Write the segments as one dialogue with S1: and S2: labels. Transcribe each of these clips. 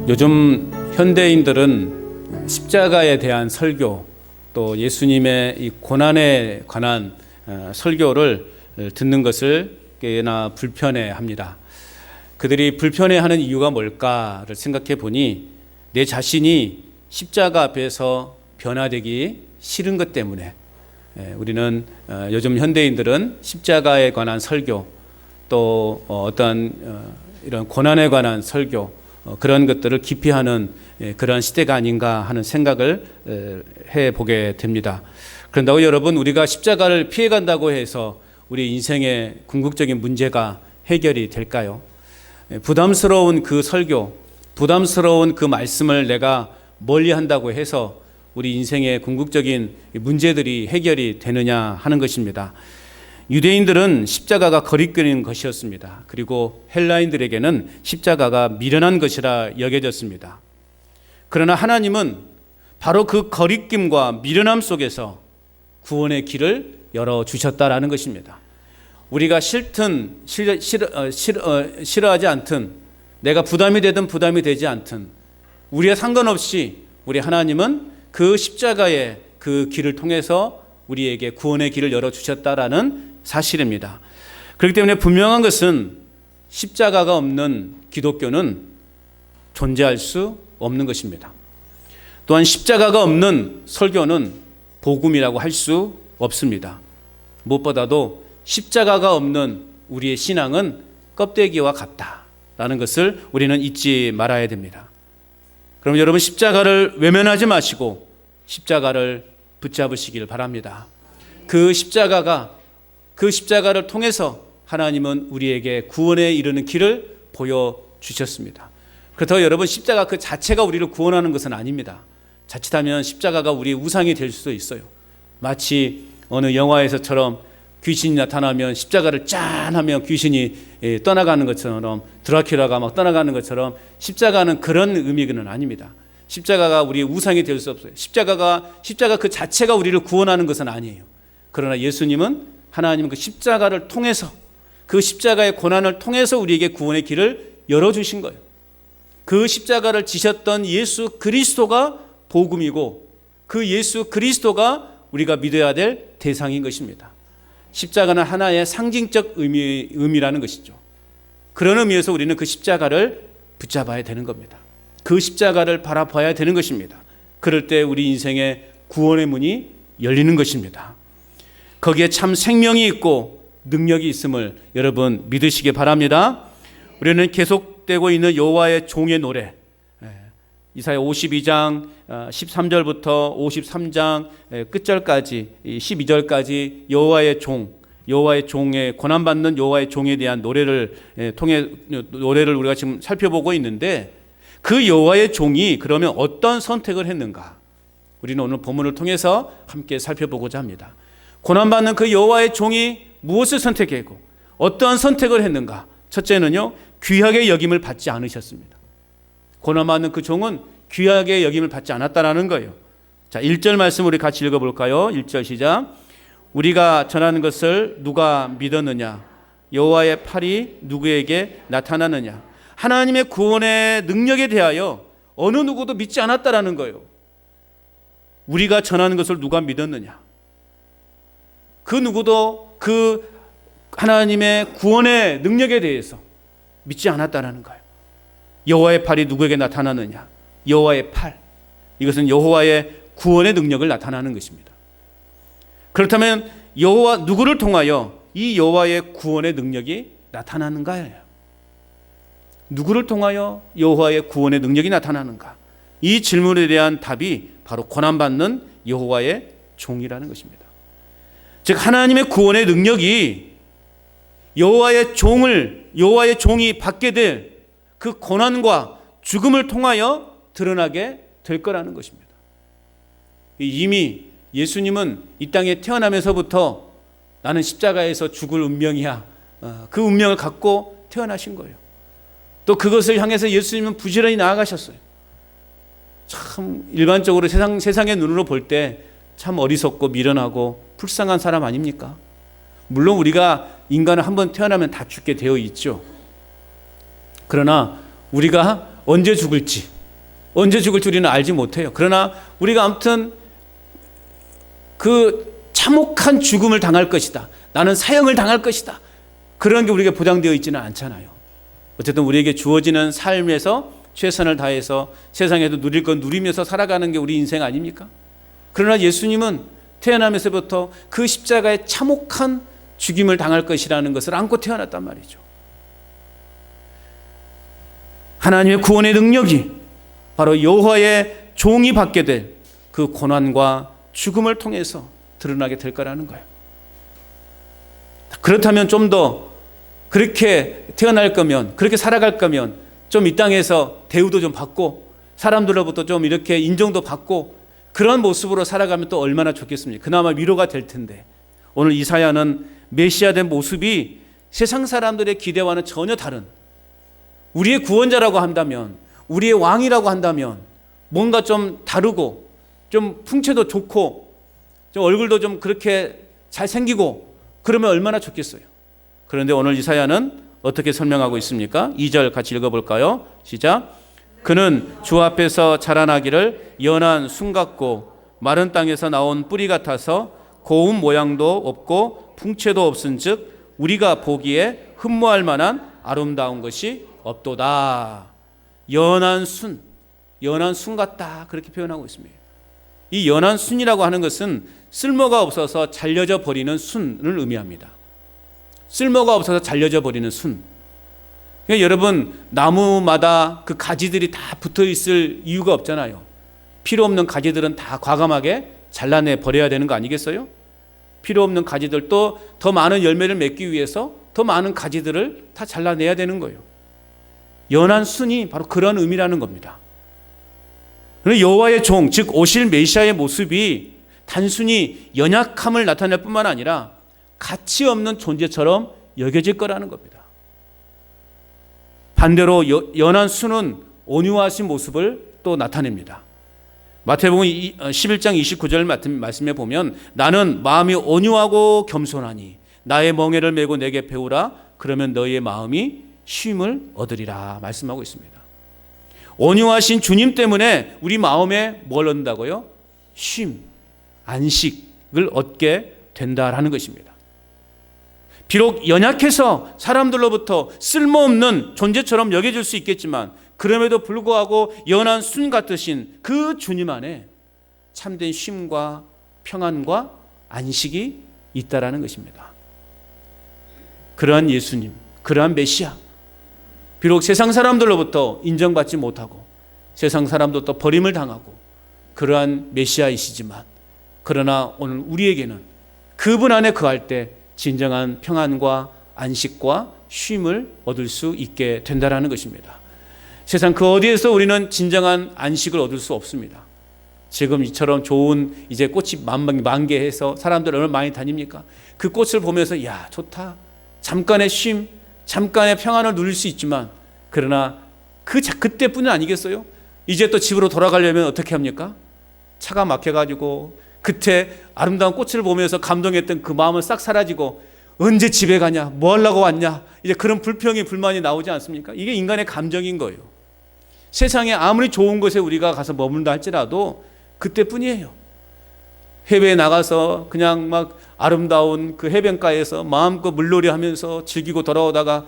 S1: 요즘 현대인들은 십자가에 대한 설교, 또 예수님의 이 고난에 관한 설교를 듣는 것을 꽤나 불편해합니다. 그들이 불편해하는 이유가 뭘까를 생각해 보니 내 자신이 십자가 앞에서 변화되기 싫은 것 때문에 우리는 요즘 현대인들은 십자가에 관한 설교, 또 어떤 이런 고난에 관한 설교, 그런 것들을 기피하는 그런 시대가 아닌가 하는 생각을 해보게 됩니다. 그런다고 여러분, 우리가 십자가를 피해간다고 해서 우리 인생의 궁극적인 문제가 해결이 될까요? 부담스러운 그 설교, 부담스러운 그 말씀을 내가 멀리 한다고 해서 우리 인생의 궁극적인 문제들이 해결이 되느냐 하는 것입니다. 유대인들은 십자가가 거리끼는 것이었습니다. 그리고 헬라인들에게는 십자가가 미련한 것이라 여겨졌습니다. 그러나 하나님은 바로 그 거리낌과 미련함 속에서 구원의 길을 열어주셨다라는 것입니다. 우리가 싫든 싫어하지 않든, 내가 부담이 되든 부담이 되지 않든, 우리와 상관없이 우리 하나님은 그 십자가의 그 길을 통해서 우리에게 구원의 길을 열어주셨다라는 사실입니다. 그렇기 때문에 분명한 것은 십자가가 없는 기독교는 존재할 수 없는 것입니다. 또한 십자가가 없는 설교는 복음이라고 할 수 없습니다. 무엇보다도 십자가가 없는 우리의 신앙은 껍데기와 같다라는 것을 우리는 잊지 말아야 됩니다. 그럼 여러분, 십자가를 외면하지 마시고 십자가를 붙잡으시길 바랍니다. 그 십자가를 통해서 하나님은 우리에게 구원에 이르는 길을 보여주셨습니다. 그렇다고 여러분, 십자가 그 자체가 우리를 구원하는 것은 아닙니다. 자칫하면 십자가가 우리의 우상이 될 수도 있어요. 마치 어느 영화에서처럼 귀신이 나타나면 십자가를 짠 하면 귀신이 떠나가는 것처럼, 드라큘라가 막 떠나가는 것처럼, 십자가는 그런 의미는 아닙니다. 십자가가 우리의 우상이 될 수 없어요. 십자가 그 자체가 우리를 구원하는 것은 아니에요. 그러나 예수님은, 하나님은 그 십자가를 통해서, 그 십자가의 고난을 통해서 우리에게 구원의 길을 열어주신 거예요. 그 십자가를 지셨던 예수 그리스도가 복음이고, 그 예수 그리스도가 우리가 믿어야 될 대상인 것입니다. 십자가는 하나의 상징적 의미라는 것이죠. 그런 의미에서 우리는 그 십자가를 붙잡아야 되는 겁니다. 그 십자가를 바라봐야 되는 것입니다. 그럴 때 우리 인생의 구원의 문이 열리는 것입니다. 거기에 참 생명이 있고 능력이 있음을 여러분 믿으시기 바랍니다. 우리는 계속되고 있는 여호와의 종의 노래, 이사야 52장 13절부터 53장 끝절까지 12절까지 여호와의 종의 고난받는 여호와의 종에 대한 노래를 우리가 지금 살펴보고 있는데, 그 여호와의 종이 그러면 어떤 선택을 했는가, 우리는 오늘 본문을 통해서 함께 살펴보고자 합니다. 고난받는 그 여호와의 종이 무엇을 선택했고 어떠한 선택을 했는가? 첫째는요, 귀하게 여김을 받지 않으셨습니다. 고난받는 그 종은 귀하게 여김을 받지 않았다라는 거예요. 자, 1절 말씀 우리 같이 읽어볼까요? 1절 시작. 우리가 전하는 것을 누가 믿었느냐? 여호와의 팔이 누구에게 나타나느냐? 하나님의 구원의 능력에 대하여 어느 누구도 믿지 않았다라는 거예요. 우리가 전하는 것을 누가 믿었느냐? 그 누구도 그 하나님의 구원의 능력에 대해서 믿지 않았다라는 거예요. 여호와의 팔이 누구에게 나타나느냐? 여호와의 팔, 이것은 여호와의 구원의 능력을 나타나는 것입니다. 그렇다면 누구를 통하여 이 여호와의 구원의 능력이 나타나는가요? 누구를 통하여 여호와의 구원의 능력이 나타나는가? 이 질문에 대한 답이 바로 고난받는 여호와의 종이라는 것입니다. 즉, 하나님의 구원의 능력이 여호와의 종이 받게 될 그 고난과 죽음을 통하여 드러나게 될 거라는 것입니다. 이미 예수님은 이 땅에 태어나면서부터 나는 십자가에서 죽을 운명이야, 그 운명을 갖고 태어나신 거예요. 또 그것을 향해서 예수님은 부지런히 나아가셨어요. 참 일반적으로 세상의 눈으로 볼 때 참 어리석고 미련하고 불쌍한 사람 아닙니까? 물론 우리가 인간은 한번 태어나면 다 죽게 되어 있죠. 그러나 우리가 언제 죽을지, 언제 죽을지 우리는 알지 못해요. 그러나 우리가 아무튼 그 참혹한 죽음을 당할 것이다, 나는 사형을 당할 것이다, 그런 게 우리에게 보장되어 있지는 않잖아요. 어쨌든 우리에게 주어지는 삶에서 최선을 다해서 세상에도 누릴 건 누리면서 살아가는 게 우리 인생 아닙니까? 그러나 예수님은 태어나면서부터 그 십자가의 참혹한 죽임을 당할 것이라는 것을 안고 태어났단 말이죠. 하나님의 구원의 능력이 바로 여호와의 종이 받게 될 그 고난과 죽음을 통해서 드러나게 될 거라는 거예요. 그렇다면 좀 더 그렇게 태어날 거면, 그렇게 살아갈 거면 좀 이 땅에서 대우도 좀 받고 사람들로부터 좀 이렇게 인정도 받고 그런 모습으로 살아가면 또 얼마나 좋겠습니까? 그나마 위로가 될 텐데, 오늘 이사야는 메시아된 모습이 세상 사람들의 기대와는 전혀 다른, 우리의 구원자라고 한다면, 우리의 왕이라고 한다면 뭔가 좀 다르고 좀 풍채도 좋고 좀 얼굴도 좀 그렇게 잘생기고 그러면 얼마나 좋겠어요. 그런데 오늘 이사야는 어떻게 설명하고 있습니까? 2절 같이 읽어볼까요? 시작. 그는 주 앞에서 자라나기를 연한 순 같고 마른 땅에서 나온 뿌리 같아서 고운 모양도 없고 풍채도 없은 즉 우리가 보기에 흠모할 만한 아름다운 것이 없도다. 연한 순 같다, 그렇게 표현하고 있습니다. 이 연한 순이라고 하는 것은 쓸모가 없어서 잘려져 버리는 순을 의미합니다. 쓸모가 없어서 잘려져 버리는 순. 그러니까 여러분, 나무마다 그 가지들이 다 붙어 있을 이유가 없잖아요. 필요 없는 가지들은 다 과감하게 잘라내 버려야 되는 거 아니겠어요? 필요 없는 가지들도 더 많은 열매를 맺기 위해서 더 많은 가지들을 다 잘라내야 되는 거예요. 연한 순이 바로 그런 의미라는 겁니다. 여호와의 종, 즉 오실 메시아의 모습이 단순히 연약함을 나타낼 뿐만 아니라 가치 없는 존재처럼 여겨질 거라는 겁니다. 반대로 연한 순은 온유하신 모습을 또 나타냅니다. 마태복음 11장 29절 말씀에 보면 나는 마음이 온유하고 겸손하니 나의 멍에를 메고 내게 배우라 그러면 너희의 마음이 쉼을 얻으리라 말씀하고 있습니다. 온유하신 주님 때문에 우리 마음에 뭘 얻는다고요? 쉼, 안식을 얻게 된다라는 것입니다. 비록 연약해서 사람들로부터 쓸모없는 존재처럼 여겨질 수 있겠지만 그럼에도 불구하고 연한 순 같으신 그 주님 안에 참된 쉼과 평안과 안식이 있다라는 것입니다. 그러한 예수님, 그러한 메시아, 비록 세상 사람들로부터 인정받지 못하고 세상 사람들로부터 버림을 당하고 그러한 메시아이시지만 그러나 오늘 우리에게는 그분 안에 거할 때 진정한 평안과 안식과 쉼을 얻을 수 있게 된다라는 것입니다. 세상 그 어디에서 우리는 진정한 안식을 얻을 수 없습니다. 지금 이처럼 좋은 이제 꽃이 만개해서 사람들 얼마나 많이 다닙니까? 그 꽃을 보면서 야 좋다, 잠깐의 쉼, 잠깐의 평안을 누릴 수 있지만 그러나 그때뿐은 아니겠어요? 이제 또 집으로 돌아가려면 어떻게 합니까? 차가 막혀가지고 그때 아름다운 꽃을 보면서 감동했던 그 마음은 싹 사라지고 언제 집에 가냐, 뭐 하려고 왔냐, 이제 그런 불평이 불만이 나오지 않습니까? 이게 인간의 감정인 거예요. 세상에 아무리 좋은 곳에 우리가 가서 머문다 할지라도 그때뿐이에요. 해외에 나가서 그냥 막 아름다운 그 해변가에서 마음껏 물놀이 하면서 즐기고 돌아오다가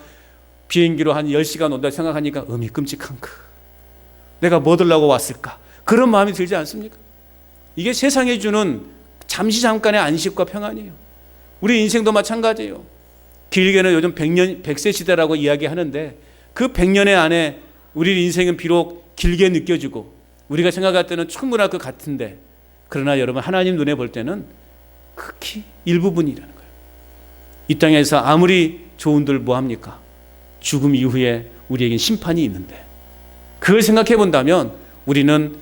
S1: 비행기로 한 10시간 온다 생각하니까 끔찍한 내가 뭐 들라고 왔을까, 그런 마음이 들지 않습니까? 이게 세상에 주는 잠시 잠깐의 안식과 평안이에요. 우리 인생도 마찬가지예요. 길게는 요즘 100세 시대라고 이야기하는데 그 100년의 안에 우리 인생은 비록 길게 느껴지고 우리가 생각할 때는 충분할 것 같은데 그러나 여러분 하나님 눈에 볼 때는 극히 일부분이라는 거예요. 이 땅에서 아무리 좋은들 뭐합니까? 죽음 이후에 우리에겐 심판이 있는데 그걸 생각해 본다면 우리는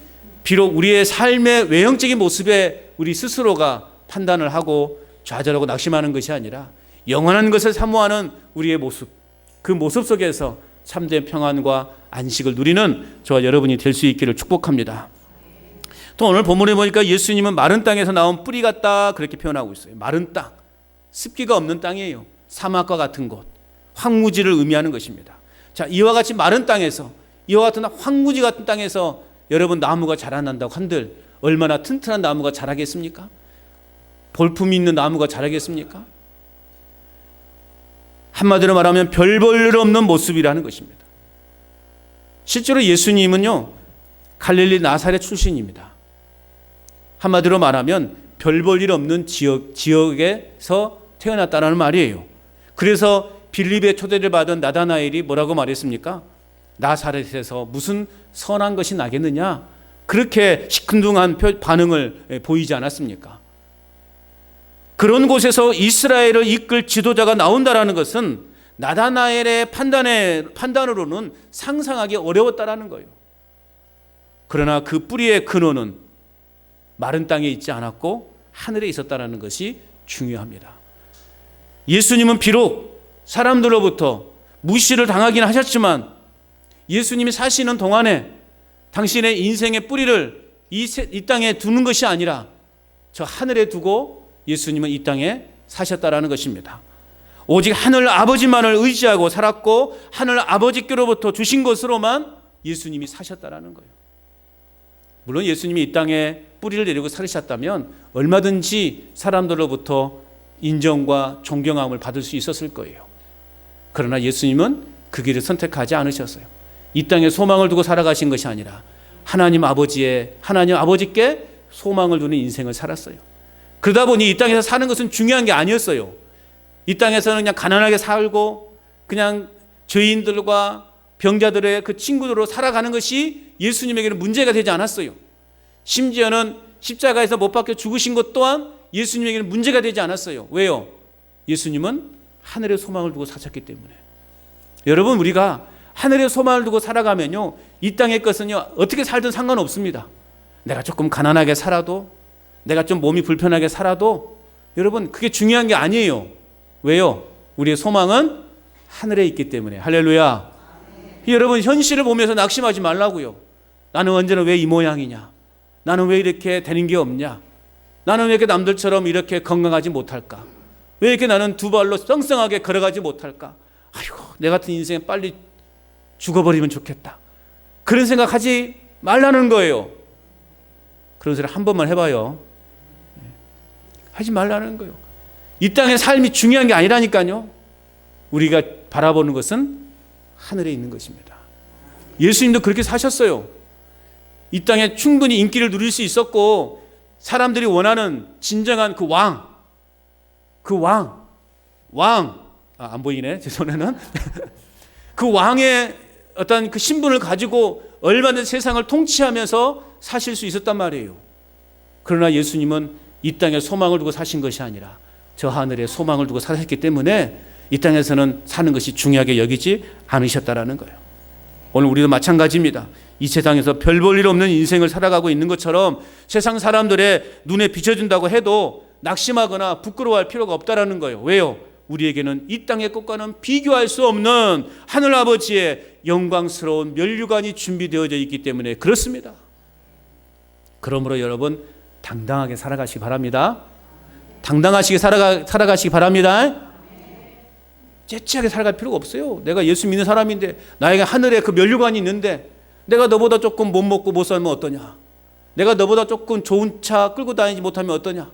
S1: 비록 우리의 삶의 외형적인 모습에 우리 스스로가 판단을 하고 좌절하고 낙심하는 것이 아니라 영원한 것을 사모하는 우리의 모습, 그 모습 속에서 참된 평안과 안식을 누리는 저와 여러분이 될 수 있기를 축복합니다. 또 오늘 본문에 보니까 예수님은 마른 땅에서 나온 뿌리 같다 그렇게 표현하고 있어요. 마른 땅, 습기가 없는 땅이에요. 사막과 같은 곳, 황무지를 의미하는 것입니다. 자, 이와 같이 마른 땅에서, 이와 같은 황무지 같은 땅에서 여러분 나무가 자라난다고 한들 얼마나 튼튼한 나무가 자라겠습니까? 볼품이 있는 나무가 자라겠습니까? 한마디로 말하면 별 볼 일 없는 모습이라는 것입니다. 실제로 예수님은요, 갈릴리 나사렛 출신입니다. 한마디로 말하면 별 볼 일 없는 지역에서 태어났다는 말이에요. 그래서 빌립의 초대를 받은 나다나엘이 뭐라고 말했습니까? 나사렛에서 무슨 선한 것이 나겠느냐? 그렇게 시큰둥한 반응을 보이지 않았습니까? 그런 곳에서 이스라엘을 이끌 지도자가 나온다라는 것은 나다나엘의 판단으로는 상상하기 어려웠다라는 거예요. 그러나 그 뿌리의 근원은 마른 땅에 있지 않았고 하늘에 있었다라는 것이 중요합니다. 예수님은 비록 사람들로부터 무시를 당하긴 하셨지만 예수님이 사시는 동안에 당신의 인생의 뿌리를 이 땅에 두는 것이 아니라 저 하늘에 두고 예수님은 이 땅에 사셨다라는 것입니다. 오직 하늘 아버지만을 의지하고 살았고 하늘 아버지께로부터 주신 것으로만 예수님이 사셨다라는 거예요. 물론 예수님이 이 땅에 뿌리를 내리고 살으셨다면 얼마든지 사람들로부터 인정과 존경함을 받을 수 있었을 거예요. 그러나 예수님은 그 길을 선택하지 않으셨어요. 이 땅에 소망을 두고 살아가신 것이 아니라 하나님 아버지께 소망을 두는 인생을 살았어요. 그러다 보니 이 땅에서 사는 것은 중요한 게 아니었어요. 이 땅에서는 그냥 가난하게 살고 그냥 죄인들과 병자들의 그 친구들로 살아가는 것이 예수님에게는 문제가 되지 않았어요. 심지어는 십자가에서 못 박혀 죽으신 것 또한 예수님에게는 문제가 되지 않았어요. 왜요? 예수님은 하늘의 소망을 두고 사셨기 때문에. 여러분, 우리가 하늘의 소망을 두고 살아가면요, 이 땅의 것은요, 어떻게 살든 상관없습니다. 내가 조금 가난하게 살아도, 내가 좀 몸이 불편하게 살아도, 여러분, 그게 중요한 게 아니에요. 왜요? 우리의 소망은 하늘에 있기 때문에. 할렐루야. 여러분, 현실을 보면서 낙심하지 말라고요. 나는 언제나 왜 이 모양이냐? 나는 왜 이렇게 되는 게 없냐? 나는 왜 이렇게 남들처럼 이렇게 건강하지 못할까? 왜 이렇게 나는 두 발로 썽썽하게 걸어가지 못할까? 아이고, 내 같은 인생 빨리 죽어버리면 좋겠다. 그런 생각하지 말라는 거예요. 그런 소리 한 번만 해봐요. 하지 말라는 거예요. 이 땅의 삶이 중요한 게 아니라니까요. 우리가 바라보는 것은 하늘에 있는 것입니다. 예수님도 그렇게 사셨어요. 이 땅에 충분히 인기를 누릴 수 있었고 사람들이 원하는 진정한 그 안 보이네, 제 손에는. 그 왕의 어떤 그 신분을 가지고 얼마든지 세상을 통치하면서 사실 수 있었단 말이에요. 그러나 예수님은 이 땅에 소망을 두고 사신 것이 아니라 저 하늘에 소망을 두고 사셨기 때문에 이 땅에서는 사는 것이 중요하게 여기지 않으셨다라는 거예요. 오늘 우리도 마찬가지입니다. 이 세상에서 별 볼 일 없는 인생을 살아가고 있는 것처럼 세상 사람들의 눈에 비춰준다고 해도 낙심하거나 부끄러워할 필요가 없다라는 거예요. 왜요? 우리에게는 이 땅의 것과는 비교할 수 없는 하늘 아버지의 영광스러운 면류관이 준비되어져 있기 때문에 그렇습니다. 그러므로 여러분, 당당하게 살아가시기 바랍니다. 당당하시게 살아가시기 바랍니다. 째째하게 살아갈 필요가 없어요. 내가 예수 믿는 사람인데, 나에게 하늘에 그 면류관이 있는데 내가 너보다 조금 못 먹고 못 살면 어떠냐? 내가 너보다 조금 좋은 차 끌고 다니지 못하면 어떠냐?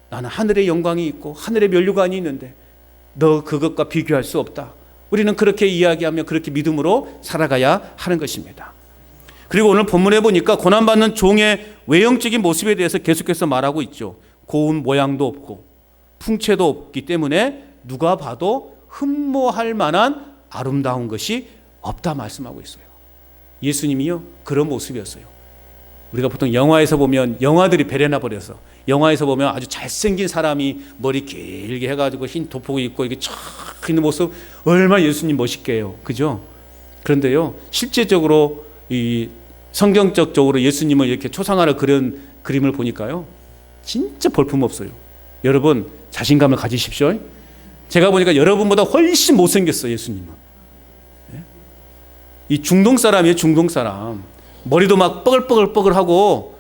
S1: 나는 하늘의 영광이 있고 하늘의 면류관이 있는데 너 그것과 비교할 수 없다. 우리는 그렇게 이야기하며 그렇게 믿음으로 살아가야 하는 것입니다. 그리고 오늘 본문에 보니까 고난받는 종의 외형적인 모습에 대해서 계속해서 말하고 있죠. 고운 모양도 없고 풍채도 없기 때문에 누가 봐도 흠모할 만한 아름다운 것이 없다 말씀하고 있어요. 예수님이요, 그런 모습이었어요. 우리가 보통 영화에서 보면, 영화들이 배려나 버려서 영화에서 보면 아주 잘생긴 사람이 머리 길게 해가지고 흰 도포 입고 이렇게 쫙 있는 모습, 얼마나 예수님 멋있게 해요. 그죠? 그런데요, 실제적으로 이 성경적으로 예수님을 이렇게 초상화를 그린 그림을 보니까요, 진짜 볼품없어요. 여러분, 자신감을 가지십시오. 제가 보니까 여러분보다 훨씬 못생겼어요, 예수님은. 이 중동 사람이에요, 중동 사람. 머리도 막 뻐글뻐글하고,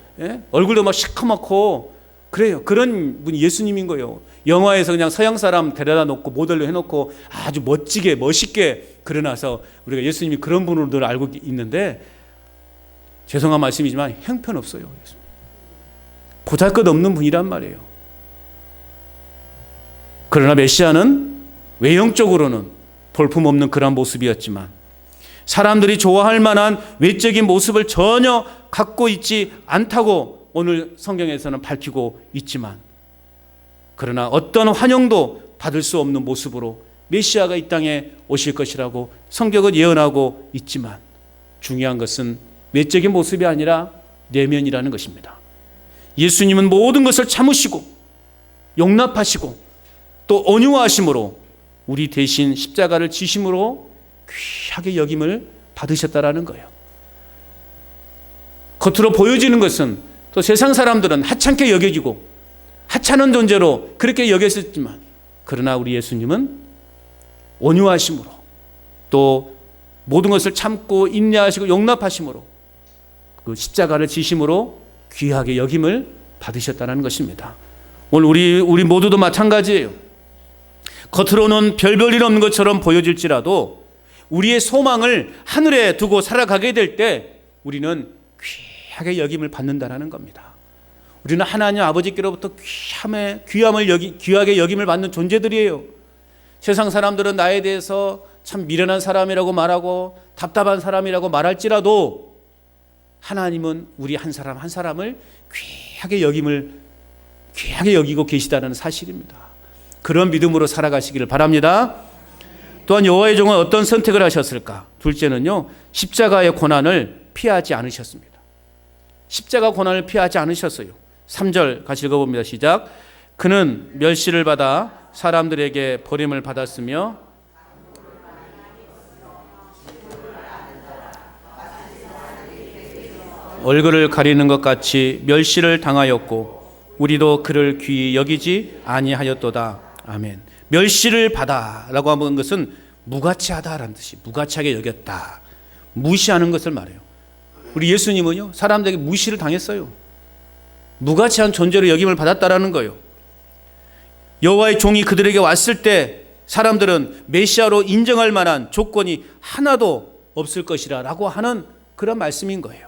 S1: 얼굴도 막 시커멓고, 그래요. 그런 분이 예수님인 거예요. 영화에서 그냥 서양 사람 데려다 놓고 모델로 해놓고 아주 멋지게 멋있게 그려놔서 우리가 예수님이 그런 분으로 늘 알고 있는데, 죄송한 말씀이지만 형편없어요. 보잘것없는 분이란 말이에요. 그러나 메시아는 외형적으로는 볼품없는 그런 모습이었지만 사람들이 좋아할 만한 외적인 모습을 전혀 갖고 있지 않다고 오늘 성경에서는 밝히고 있지만, 그러나 어떤 환영도 받을 수 없는 모습으로 메시아가 이 땅에 오실 것이라고 성경은 예언하고 있지만, 중요한 것은 외적인 모습이 아니라 내면이라는 것입니다. 예수님은 모든 것을 참으시고 용납하시고 또 온유하심으로 우리 대신 십자가를 지심으로 귀하게 여김을 받으셨다라는 거예요. 겉으로 보여지는 것은 또 세상 사람들은 하찮게 여겨지고 하찮은 존재로 그렇게 여겼었지만, 그러나 우리 예수님은 온유하심으로 또 모든 것을 참고 인내하시고 용납하심으로 그 십자가를 지심으로 귀하게 여김을 받으셨다는 것입니다. 오늘 우리 모두도 마찬가지예요. 겉으로는 별별 일 없는 것처럼 보여질지라도 우리의 소망을 하늘에 두고 살아가게 될 때 우리는 귀하게 여김을 받는다는 겁니다. 우리는 하나님 아버지께로부터 귀하게 여김을 받는 존재들이에요. 세상 사람들은 나에 대해서 참 미련한 사람이라고 말하고 답답한 사람이라고 말할지라도 하나님은 우리 한 사람 한 사람을 귀하게 여기고 계시다는 사실입니다. 그런 믿음으로 살아가시기를 바랍니다. 또한 여호와의 종은 어떤 선택을 하셨을까? 둘째는요, 십자가의 고난을 피하지 않으셨습니다. 십자가 고난을 피하지 않으셨어요. 3절 같이 읽어봅니다. 시작. 그는 멸시를 받아 사람들에게 버림을 받았으며 얼굴을 가리는 것 같이 멸시를 당하였고 우리도 그를 귀히 여기지 아니하였도다. 아멘. 멸시를 받아라고 하는 것은 무가치하다라는 뜻이, 무가치하게 여겼다, 무시하는 것을 말해요. 우리 예수님은요, 사람들에게 무시를 당했어요. 무가치한 존재로 여김을 받았다라는 거예요. 여호와의 종이 그들에게 왔을 때 사람들은 메시아로 인정할 만한 조건이 하나도 없을 것이라고 하는 그런 말씀인 거예요.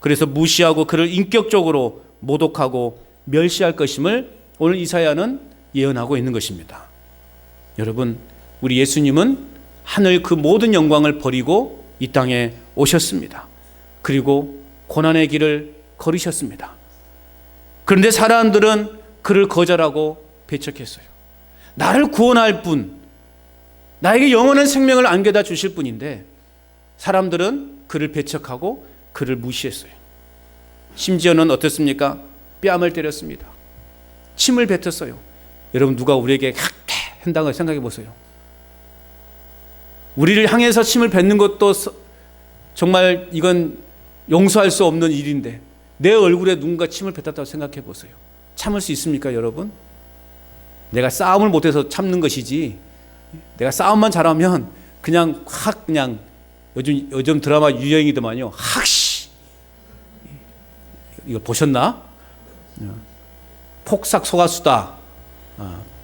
S1: 그래서 무시하고 그를 인격적으로 모독하고 멸시할 것임을 오늘 이사야는 예언하고 있는 것입니다. 여러분, 우리 예수님은 하늘 그 모든 영광을 버리고 이 땅에 오셨습니다. 그리고 고난의 길을 걸으셨습니다. 그런데 사람들은 그를 거절하고 배척했어요. 나를 구원할 분, 나에게 영원한 생명을 안겨다 주실 분인데 사람들은 그를 배척하고 그를 무시했어요. 심지어는 어떻습니까? 뺨을 때렸습니다. 침을 뱉었어요. 여러분, 누가 우리에게 그렇게 한다고 생각해 보세요. 우리를 향해서 침을 뱉는 것도 정말 이건 용서할 수 없는 일인데 내 얼굴에 누군가 침을 뱉었다고 생각해 보세요. 참을 수 있습니까, 여러분? 내가 싸움을 못해서 참는 것이지, 내가 싸움만 잘하면 그냥 요즘 드라마 유행이더만요. 학시, 이거 보셨나? 폭삭 속았수다.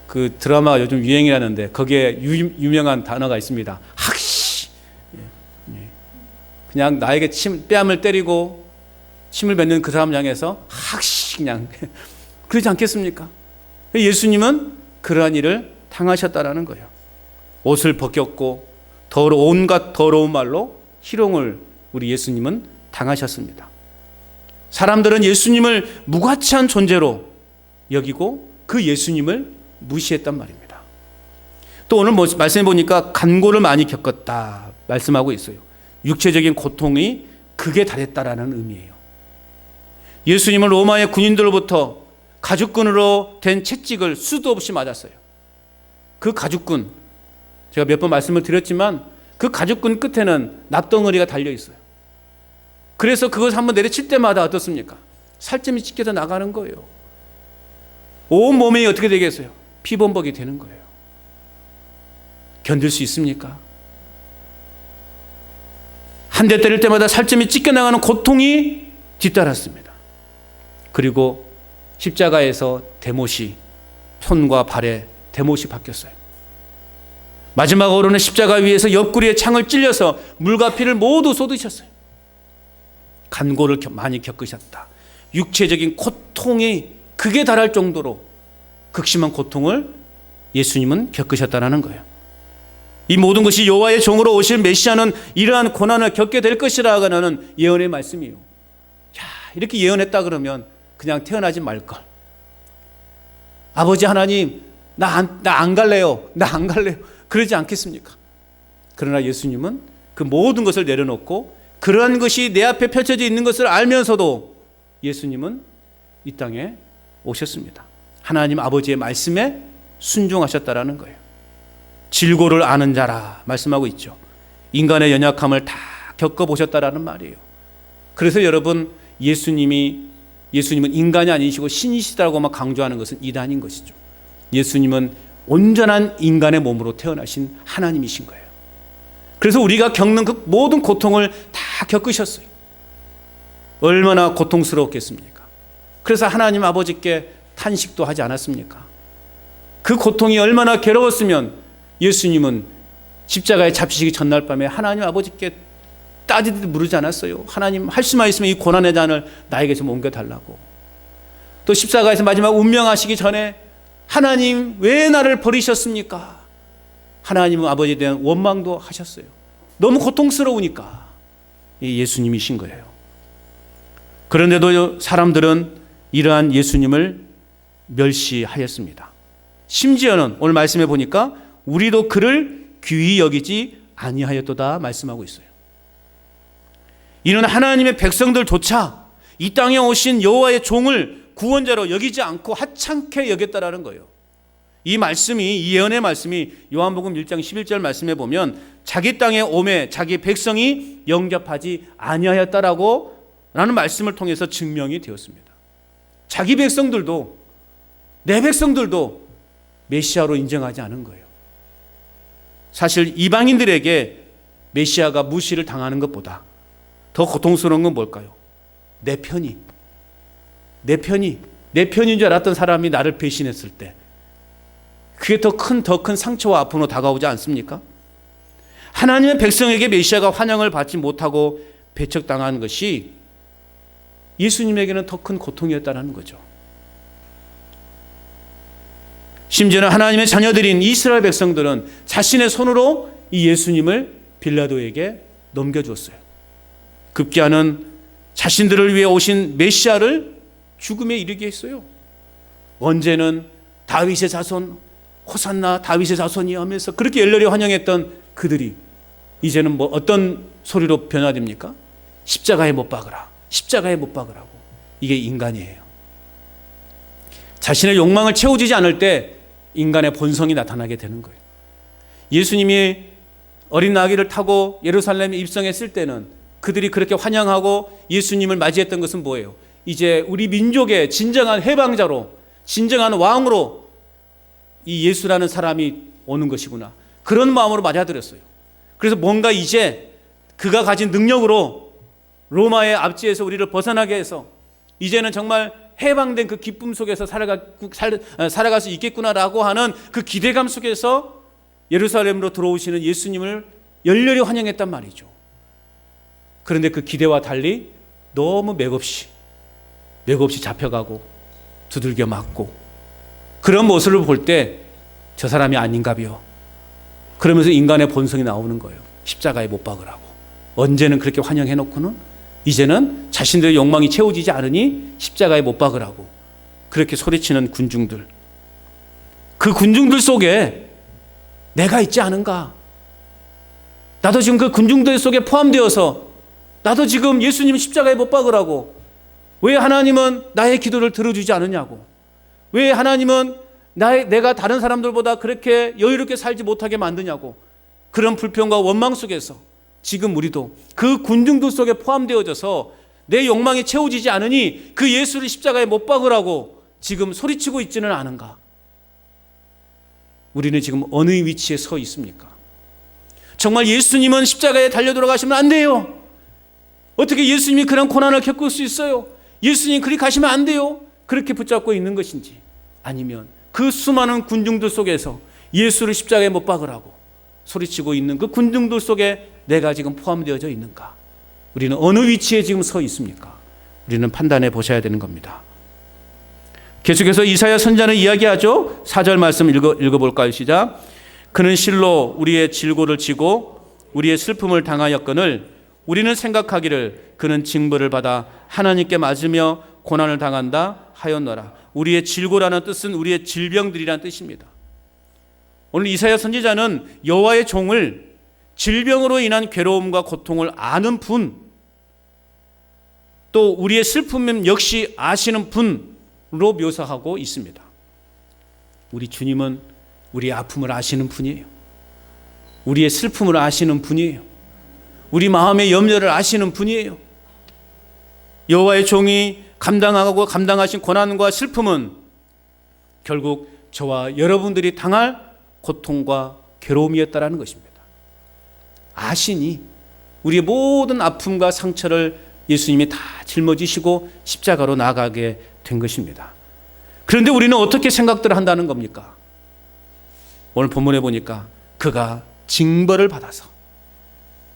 S1: 그 드라마가 요즘 유행이라는데 거기에 유명한 단어가 있습니다. 학시. 그냥 나에게 뺨을 때리고 침을 뱉는 그 사람 향해서 학시, 그냥 그러지 않겠습니까? 예수님은 그러한 일을 당하셨다라는 거예요. 옷을 벗겼고 온갖 더러운 말로 희롱을 우리 예수님은 당하셨습니다. 사람들은 예수님을 무가치한 존재로 여기고 그 예수님을 무시했단 말입니다. 또 오늘 말씀해 보니까 간고를 많이 겪었다 말씀하고 있어요. 육체적인 고통이 극에 달했다라는 의미예요. 예수님은 로마의 군인들로부터 가죽끈으로 된 채찍을 수도 없이 맞았어요. 그 가죽끈, 제가 몇 번 말씀을 드렸지만 그 가죽끈 끝에는 납덩어리가 달려 있어요. 그래서 그것을 한번 내려칠 때마다 어떻습니까? 살점이 찢겨져 나가는 거예요. 온 몸이 어떻게 되겠어요? 피범벅이 되는 거예요. 견딜 수 있습니까? 한 대 때릴 때마다 살점이 찢겨나가는 고통이 뒤따랐습니다. 그리고 십자가에서 대못이, 손과 발에 대못이 바뀌었어요. 마지막으로는 십자가 위에서 옆구리에 창을 찔려서 물과 피를 모두 쏟으셨어요. 간고를 많이 겪으셨다. 육체적인 고통이 극에 달할 정도로 극심한 고통을 예수님은 겪으셨다는 거예요. 이 모든 것이 여호와의 종으로 오실 메시아는 이러한 고난을 겪게 될 것이라는 예언의 말씀이에요. 야, 이렇게 예언했다 그러면 그냥 태어나지 말걸. 아버지 하나님, 나 안 갈래요. 나 안 갈래요. 그러지 않겠습니까? 그러나 예수님은 그 모든 것을 내려놓고 그러한 것이 내 앞에 펼쳐져 있는 것을 알면서도 예수님은 이 땅에 오셨습니다. 하나님 아버지의 말씀에 순종하셨다라는 거예요. 질고를 아는 자라 말씀하고 있죠. 인간의 연약함을 다 겪어보셨다라는 말이에요. 그래서 여러분, 예수님은 인간이 아니시고 신이시다고만 강조하는 것은 이단인 것이죠. 예수님은 온전한 인간의 몸으로 태어나신 하나님이신 거예요. 그래서 우리가 겪는 그 모든 고통을 다 겪으셨어요. 얼마나 고통스러웠겠습니까? 그래서 하나님 아버지께 탄식도 하지 않았습니까? 그 고통이 얼마나 괴로웠으면 예수님은 십자가에 잡히시기 전날 밤에 하나님 아버지께 따지듯 물으지 않았어요. 하나님, 할 수만 있으면 이 고난의 잔을 나에게 좀 옮겨달라고. 또 십자가에서 마지막 운명하시기 전에 하나님, 왜 나를 버리셨습니까? 하나님은 아버지에 대한 원망도 하셨어요. 너무 고통스러우니까. 예수님이신 거예요. 그런데도 사람들은 이러한 예수님을 멸시하였습니다. 심지어는 오늘 말씀해 보니까 우리도 그를 귀히 여기지 아니하였도다 말씀하고 있어요. 이는 하나님의 백성들조차 이 땅에 오신 여호와의 종을 구원자로 여기지 않고 하찮게 여겼다라는 거예요. 이 예언의 말씀이 요한복음 1장 11절 말씀에 보면 자기 땅에 오매 자기 백성이 영접하지 아니하였다라고 라는 말씀을 통해서 증명이 되었습니다. 자기 백성들도, 내 백성들도 메시아로 인정하지 않은 거예요. 사실 이방인들에게 메시아가 무시를 당하는 것보다 더 고통스러운 건 뭘까요? 내 편인 줄 알았던 사람이 나를 배신했을 때 그게 더 큰 상처와 아픔으로 다가오지 않습니까? 하나님의 백성에게 메시아가 환영을 받지 못하고 배척당한 것이 예수님에게는 더 큰 고통이었다는 거죠. 심지어는 하나님의 자녀들인 이스라엘 백성들은 자신의 손으로 이 예수님을 빌라도에게 넘겨주었어요. 급기야는 자신들을 위해 오신 메시아를 죽음에 이르게 했어요. 언제는 다윗의 자손, 호산나 다윗의 자손이 하면서 그렇게 열렬히 환영했던 그들이 이제는 어떤 소리로 변화됩니까? 십자가에 못 박으라, 십자가에 못 박으라고. 이게 인간이에요. 자신의 욕망을 채워지지 않을 때 인간의 본성이 나타나게 되는 거예요. 예수님이 어린 아기를 타고 예루살렘에 입성했을 때는 그들이 그렇게 환영하고 예수님을 맞이했던 것은 뭐예요? 이제 우리 민족의 진정한 해방자로, 진정한 왕으로 이 예수라는 사람이 오는 것이구나. 그런 마음으로 맞아들였어요. 그래서 뭔가 이제 그가 가진 능력으로 로마의 압제에서 우리를 벗어나게 해서 이제는 정말 해방된 그 기쁨 속에서 살아갈 수 있겠구나라고 하는 그 기대감 속에서 예루살렘으로 들어오시는 예수님을 열렬히 환영했단 말이죠. 그런데 그 기대와 달리 너무 맥없이 잡혀가고 두들겨 맞고 그런 모습을 볼 때 저 사람이 아닌가비요. 그러면서 인간의 본성이 나오는 거예요. 십자가에 못 박으라고. 언제는 그렇게 환영해놓고는 이제는 자신들의 욕망이 채워지지 않으니 십자가에 못 박으라고 그렇게 소리치는 군중들. 그 군중들 속에 내가 있지 않은가? 나도 지금 그 군중들 속에 포함되어서 나도 지금 예수님 십자가에 못 박으라고. 왜 하나님은 나의 기도를 들어주지 않느냐고. 왜 하나님은 내가 다른 사람들보다 그렇게 여유롭게 살지 못하게 만드냐고. 그런 불평과 원망 속에서 지금 우리도 그 군중들 속에 포함되어져서 내 욕망이 채워지지 않으니 그 예수를 십자가에 못 박으라고 지금 소리치고 있지는 않은가? 우리는 지금 어느 위치에 서 있습니까? 정말 예수님은 십자가에 달려 돌아가시면 안 돼요. 어떻게 예수님이 그런 고난을 겪을 수 있어요? 예수님 그리 가시면 안 돼요. 그렇게 붙잡고 있는 것인지, 아니면 그 수많은 군중들 속에서 예수를 십자가에 못 박으라고 소리치고 있는 그 군중들 속에 내가 지금 포함되어져 있는가? 우리는 어느 위치에 지금 서 있습니까? 우리는 판단해 보셔야 되는 겁니다. 계속해서 이사야 선지자는 이야기하죠. 4절 말씀 읽어볼까요? 시작. 그는 실로 우리의 질고를 지고 우리의 슬픔을 당하였거늘 우리는 생각하기를 그는 징벌을 받아 하나님께 맞으며 고난을 당한다 하였노라. 우리의 질고라는 뜻은 우리의 질병들이라는 뜻입니다. 오늘 이사야 선지자는 여호와의 종을 질병으로 인한 괴로움과 고통을 아는 분, 또 우리의 슬픔 역시 아시는 분으로 묘사하고 있습니다. 우리 주님은 우리의 아픔을 아시는 분이에요. 우리의 슬픔을 아시는 분이에요. 우리 마음의 염려를 아시는 분이에요. 여호와의 종이 감당하고 감당하신 고난과 슬픔은 결국 저와 여러분들이 당할 고통과 괴로움이었다라는 것입니다. 아시니 우리의 모든 아픔과 상처를 예수님이 다 짊어지시고 십자가로 나가게 된 것입니다. 그런데 우리는 어떻게 생각들을 한다는 겁니까? 오늘 본문에 보니까 그가 징벌을 받아서,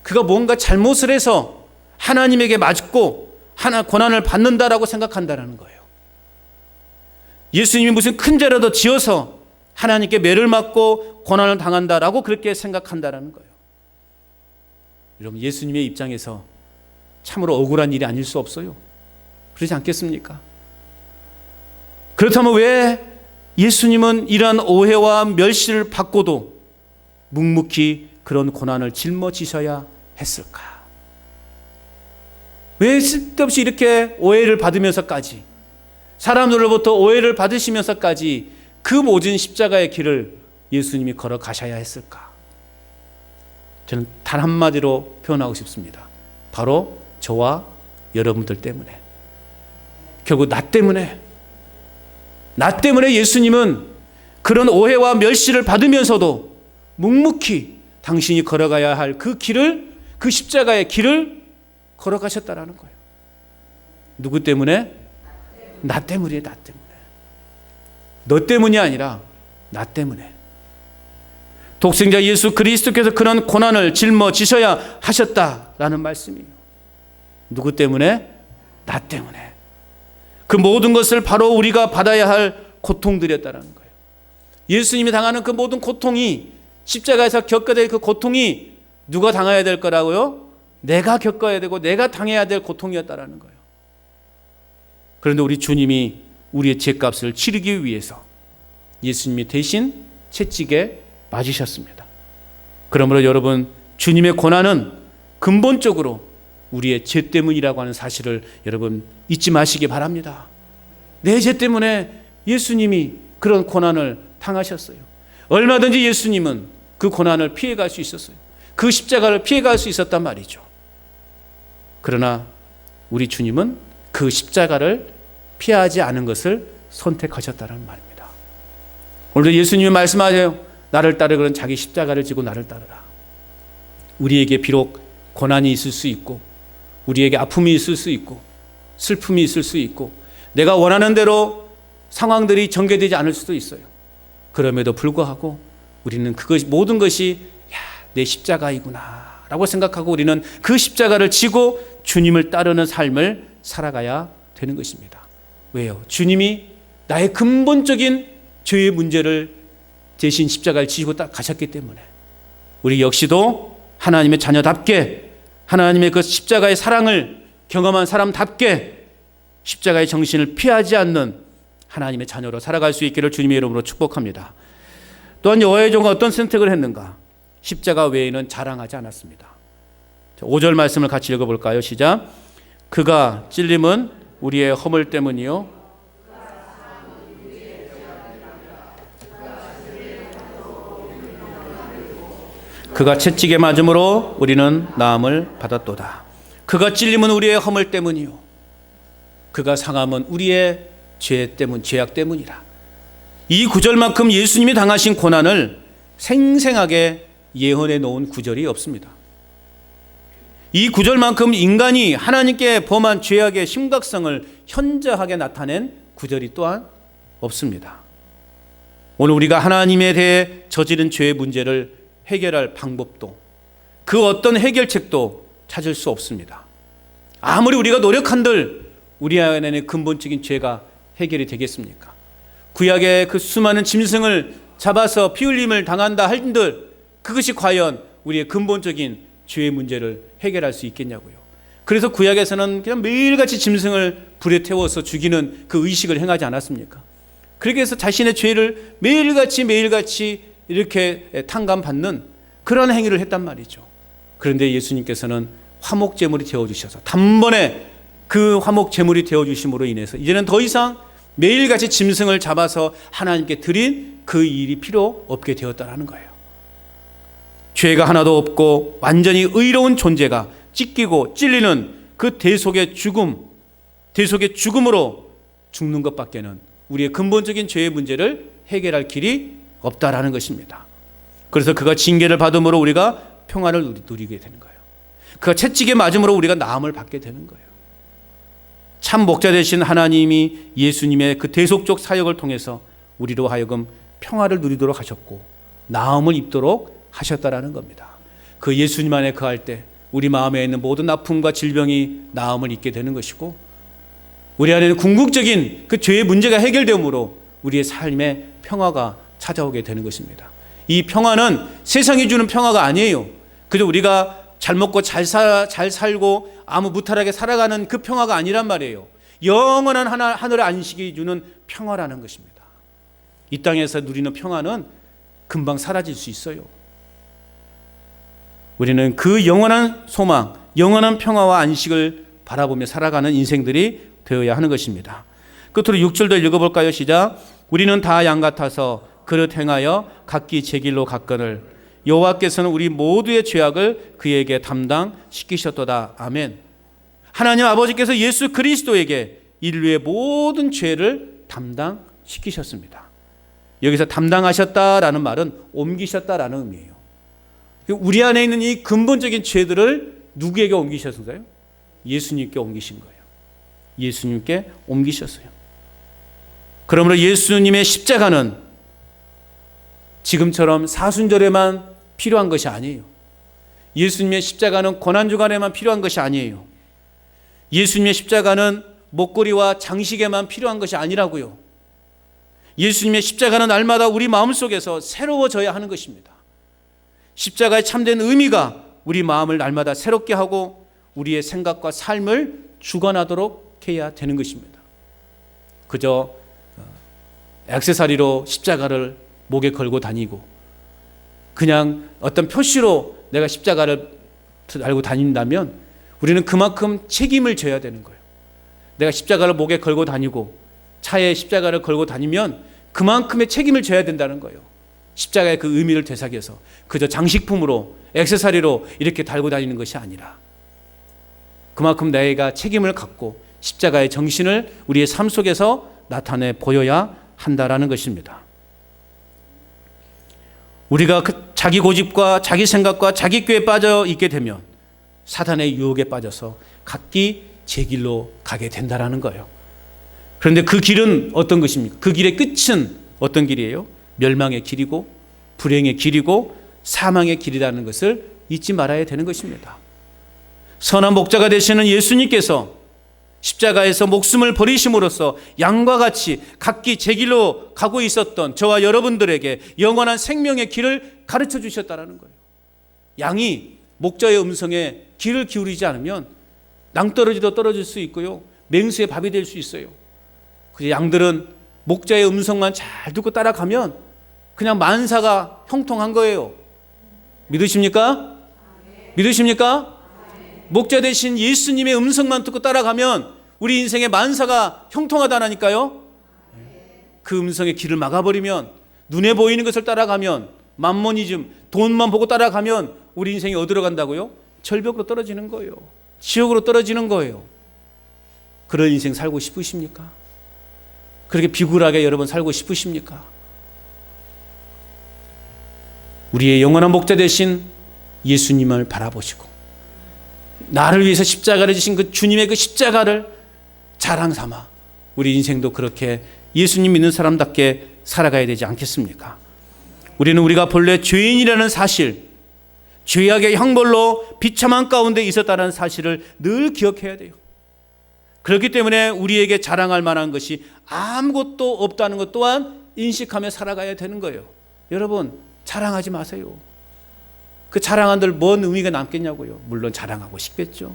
S1: 그가 뭔가 잘못을 해서 하나님에게 맞고 고난을 받는다라고 생각한다는 거예요. 예수님이 무슨 큰 죄라도 지어서 하나님께 매를 맞고 고난을 당한다라고 그렇게 생각한다는 거예요. 여러분, 예수님의 입장에서 참으로 억울한 일이 아닐 수 없어요. 그러지 않겠습니까? 그렇다면 왜 예수님은 이러한 오해와 멸시를 받고도 묵묵히 그런 고난을 짊어지셔야 했을까? 왜 쓸데없이 이렇게 오해를 받으면서까지, 사람들로부터 오해를 받으시면서까지 그 모진 십자가의 길을 예수님이 걸어가셔야 했을까? 저는 단 한마디로 표현하고 싶습니다. 바로 저와 여러분들 때문에, 결국 나 때문에 예수님은 그런 오해와 멸시를 받으면서도 묵묵히 당신이 걸어가야 할 그 길을, 그 십자가의 길을 걸어가셨다라는 거예요. 누구 때문에? 나 때문이에요. 나 때문에. 너 때문이 아니라 나 때문에. 독생자 예수 그리스도께서 그런 고난을 짊어지셔야 하셨다라는 말씀이에요. 누구 때문에? 나 때문에. 그 모든 것을 바로 우리가 받아야 할 고통들이었다는 거예요. 예수님이 당하는 그 모든 고통이, 십자가에서 겪어야 될 그 고통이 누가 당해야 될 거라고요? 내가 겪어야 되고 내가 당해야 될 고통이었다는 거예요. 그런데 우리 주님이 우리의 죄값을 치르기 위해서 예수님이 대신 채찍에 맞으셨습니다. 그러므로 여러분, 주님의 고난은 근본적으로 우리의 죄 때문이라고 하는 사실을 여러분 잊지 마시기 바랍니다. 내 죄 때문에 예수님이 그런 고난을 당하셨어요. 얼마든지 예수님은 그 고난을 피해갈 수 있었어요. 그 십자가를 피해갈 수 있었단 말이죠. 그러나 우리 주님은 그 십자가를 피하지 않은 것을 선택하셨다는 말입니다. 오늘도 예수님이 말씀하세요. 나를 따르 그런 자기 십자가를 지고 나를 따르라. 우리에게 비록 고난이 있을 수 있고, 우리에게 아픔이 있을 수 있고, 슬픔이 있을 수 있고, 내가 원하는 대로 상황들이 전개되지 않을 수도 있어요. 그럼에도 불구하고 우리는 그것이, 모든 것이 내 십자가이구나 라고 생각하고 우리는 그 십자가를 지고 주님을 따르는 삶을 살아가야 되는 것입니다. 왜요? 주님이 나의 근본적인 죄의 문제를 대신 십자가를 지시고 딱 가셨기 때문에 우리 역시도 하나님의 자녀답게, 하나님의 그 십자가의 사랑을 경험한 사람답게 십자가의 정신을 피하지 않는 하나님의 자녀로 살아갈 수 있기를 주님의 이름으로 축복합니다. 또한 여호와의 종은 어떤 선택을 했는가? 십자가 외에는 자랑하지 않았습니다. 5절 말씀을 같이 읽어볼까요? 시작. 그가 찔림은 우리의 허물 때문이요, 그가 채찍에 맞음으로 우리는 나음을 받았도다. 그가 찔림은 우리의 허물 때문이요, 그가 상함은 우리의 죄악 때문이라. 이 구절만큼 예수님이 당하신 고난을 생생하게 예언해 놓은 구절이 없습니다. 이 구절만큼 인간이 하나님께 범한 죄악의 심각성을 현저하게 나타낸 구절이 또한 없습니다. 오늘 우리가 하나님에 대해 저지른 죄의 문제를 해결할 방법도, 그 어떤 해결책도 찾을 수 없습니다. 아무리 우리가 노력한들 우리 안에는 근본적인 죄가 해결이 되겠습니까? 구약의 그 수많은 짐승을 잡아서 피 흘림을 당한다 한들 그것이 과연 우리의 근본적인 죄의 문제를 해결할 수 있겠냐고요. 그래서 구약에서는 그냥 매일같이 짐승을 불에 태워서 죽이는 그 의식을 행하지 않았습니까? 그렇게 해서 자신의 죄를 매일같이 이렇게 탕감받는 그런 행위를 했단 말이죠. 그런데 예수님께서는 화목제물이 되어주셔서 단번에 그 화목제물이 되어주심으로 인해서 이제는 더 이상 매일같이 짐승을 잡아서 하나님께 드린 그 일이 필요 없게 되었다는 거예요. 죄가 하나도 없고 완전히 의로운 존재가 찢기고 찔리는 그 대속의 죽음으로 죽는 것밖에는 우리의 근본적인 죄의 문제를 해결할 길이 없다라는 것입니다. 그래서 그가 징계를 받음으로 우리가 평안을 누리게 되는 거예요. 그가 채찍에 맞음으로 우리가 나음을 받게 되는 거예요. 참 목자 되신 하나님이 예수님의 그 대속적 사역을 통해서 우리로 하여금 평화를 누리도록 하셨고 나음을 입도록 하셨다라는 겁니다. 그 예수님 안에 거할 때 우리 마음에 있는 모든 아픔과 질병이 나음을 입게 되는 것이고 우리 안에는 궁극적인 그 죄의 문제가 해결되므로 우리의 삶에 평화가 찾아오게 되는 것입니다. 이 평화는 세상이 주는 평화가 아니에요. 그저 우리가 잘 먹고 잘 살고 아무 무탈하게 살아가는 그 평화가 아니란 말이에요. 영원한 하늘의 안식이 주는 평화라는 것입니다. 이 땅에서 누리는 평화는 금방 사라질 수 있어요. 우리는 그 영원한 소망, 영원한 평화와 안식을 바라보며 살아가는 인생들이 되어야 하는 것입니다. 끝으로 6절도 읽어볼까요? 시작. 우리는 다 양 같아서 그릇 행하여 각기 제 길로 갔거늘 여호와께서는 우리 모두의 죄악을 그에게 담당시키셨도다. 아멘. 하나님 아버지께서 예수 그리스도에게 인류의 모든 죄를 담당시키셨습니다. 여기서 담당하셨다라는 말은 옮기셨다라는 의미예요. 우리 안에 있는 이 근본적인 죄들을 누구에게 옮기셨어요? 예수님께 옮기신 거예요. 예수님께 옮기셨어요. 그러므로 예수님의 십자가는 지금처럼 사순절에만 필요한 것이 아니에요. 예수님의 십자가는 고난주간에만 필요한 것이 아니에요. 예수님의 십자가는 목걸이와 장식에만 필요한 것이 아니라고요. 예수님의 십자가는 날마다 우리 마음속에서 새로워져야 하는 것입니다. 십자가의 참된 의미가 우리 마음을 날마다 새롭게 하고 우리의 생각과 삶을 주관하도록 해야 되는 것입니다. 그저 액세서리로 십자가를 목에 걸고 다니고 그냥 어떤 표시로 내가 십자가를 달고 다닌다면 우리는 그만큼 책임을 져야 되는 거예요. 내가 십자가를 목에 걸고 다니고 차에 십자가를 걸고 다니면 그만큼의 책임을 져야 된다는 거예요. 십자가의 그 의미를 되새겨서 그저 장식품으로 액세서리로 이렇게 달고 다니는 것이 아니라 그만큼 내가 책임을 갖고 십자가의 정신을 우리의 삶 속에서 나타내 보여야 한다라는 것입니다. 우리가 그 자기 고집과 자기 생각과 자기 꾀에 빠져 있게 되면 사단의 유혹에 빠져서 각기 제 길로 가게 된다라는 거예요. 그런데 그 길은 어떤 것입니까? 그 길의 끝은 어떤 길이에요? 멸망의 길이고 불행의 길이고 사망의 길이라는 것을 잊지 말아야 되는 것입니다. 선한 목자가 되시는 예수님께서 십자가에서 목숨을 버리심으로써 양과 같이 각기 제 길로 가고 있었던 저와 여러분들에게 영원한 생명의 길을 가르쳐 주셨다는 거예요. 양이 목자의 음성에 귀를 기울이지 않으면 낭떠러지도 떨어질 수 있고요. 맹수의 밥이 될 수 있어요. 그 양들은 목자의 음성만 잘 듣고 따라가면 그냥 만사가 형통한 거예요. 믿으십니까? 믿으십니까? 목자 대신 예수님의 음성만 듣고 따라가면 우리 인생의 만사가 형통하다니까요. 그 음성의 길을 막아버리면 눈에 보이는 것을 따라가면 만모니즘, 돈만 보고 따라가면 우리 인생이 어디로 간다고요? 절벽으로 떨어지는 거예요. 지옥으로 떨어지는 거예요. 그런 인생 살고 싶으십니까? 그렇게 비굴하게 여러분 살고 싶으십니까? 우리의 영원한 목자 되신 예수님을 바라보시고 나를 위해서 십자가를 지신 그 주님의 그 십자가를 자랑 삼아 우리 인생도 그렇게 예수님 믿는 사람답게 살아가야 되지 않겠습니까? 우리는 우리가 본래 죄인이라는 사실, 죄악의 형벌로 비참한 가운데 있었다는 사실을 늘 기억해야 돼요. 그렇기 때문에 우리에게 자랑할 만한 것이 아무것도 없다는 것 또한 인식하며 살아가야 되는 거예요. 여러분, 자랑하지 마세요. 그 자랑한들 뭔 의미가 남겠냐고요. 물론 자랑하고 싶겠죠.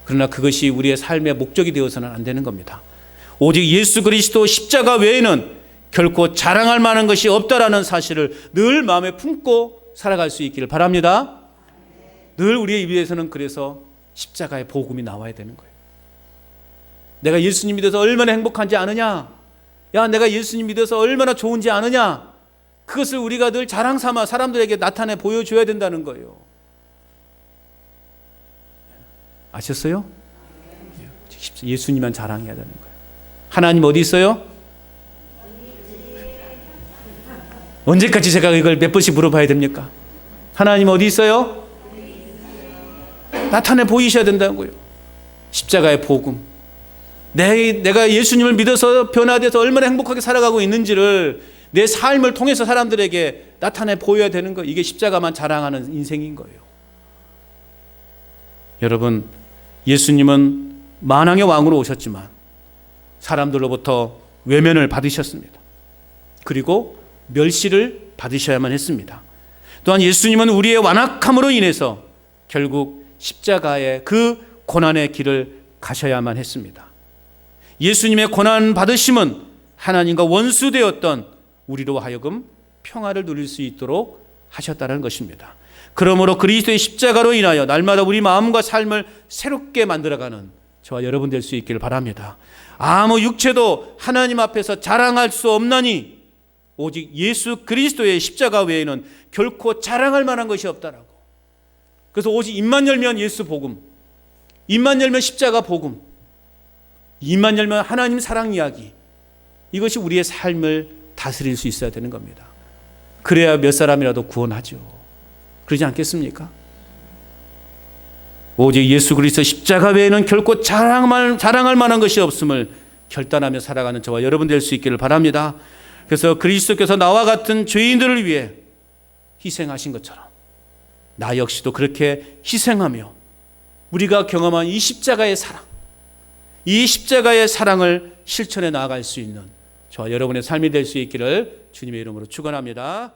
S1: 그러나 그것이 우리의 삶의 목적이 되어서는 안 되는 겁니다. 오직 예수 그리스도 십자가 외에는 결코 자랑할 만한 것이 없다라는 사실을 늘 마음에 품고 살아갈 수 있기를 바랍니다. 늘 우리의 입에서는 그래서 십자가의 복음이 나와야 되는 거예요. 내가 예수님 믿어서 얼마나 행복한지 아느냐? 야, 내가 예수님 믿어서 얼마나 좋은지 아느냐? 그것을 우리가 늘 자랑 삼아 사람들에게 나타내 보여줘야 된다는 거예요. 아셨어요? 예수님만 자랑해야 되는 거예요. 하나님 어디 있어요? 언제까지 제가 이걸 몇 번씩 물어봐야 됩니까? 하나님 어디 있어요? 나타내 보이셔야 된다는 거예요. 십자가의 복음. 내가 예수님을 믿어서 변화돼서 얼마나 행복하게 살아가고 있는지를 내 삶을 통해서 사람들에게 나타내 보여야 되는 거예요. 이게 십자가만 자랑하는 인생인 거예요. 여러분, 예수님은 만왕의 왕으로 오셨지만 사람들로부터 외면을 받으셨습니다. 그리고 멸시를 받으셔야만 했습니다. 또한 예수님은 우리의 완악함으로 인해서 결국 십자가의 그 고난의 길을 가셔야만 했습니다. 예수님의 고난 받으심은 하나님과 원수되었던 우리로 하여금 평화를 누릴 수 있도록 하셨다는 것입니다. 그러므로 그리스도의 십자가로 인하여 날마다 우리 마음과 삶을 새롭게 만들어가는 저와 여러분 될 수 있기를 바랍니다. 아무 육체도 하나님 앞에서 자랑할 수 없나니 오직 예수 그리스도의 십자가 외에는 결코 자랑할 만한 것이 없다라고. 그래서 오직 입만 열면 예수 복음, 입만 열면 십자가 복음, 입만 열면 하나님 사랑 이야기, 이것이 우리의 삶을 다스릴 수 있어야 되는 겁니다. 그래야 몇 사람이라도 구원하죠. 그러지 않겠습니까? 오직 예수 그리스도 십자가 외에는 결코 자랑할 만한 것이 없음을 결단하며 살아가는 저와 여러분 될 수 있기를 바랍니다. 그래서 그리스도께서 나와 같은 죄인들을 위해 희생하신 것처럼 나 역시도 그렇게 희생하며 우리가 경험한 이 십자가의 사랑, 이 십자가의 사랑을 실천해 나아갈 수 있는 저와 여러분의 삶이 될 수 있기를 주님의 이름으로 축원합니다.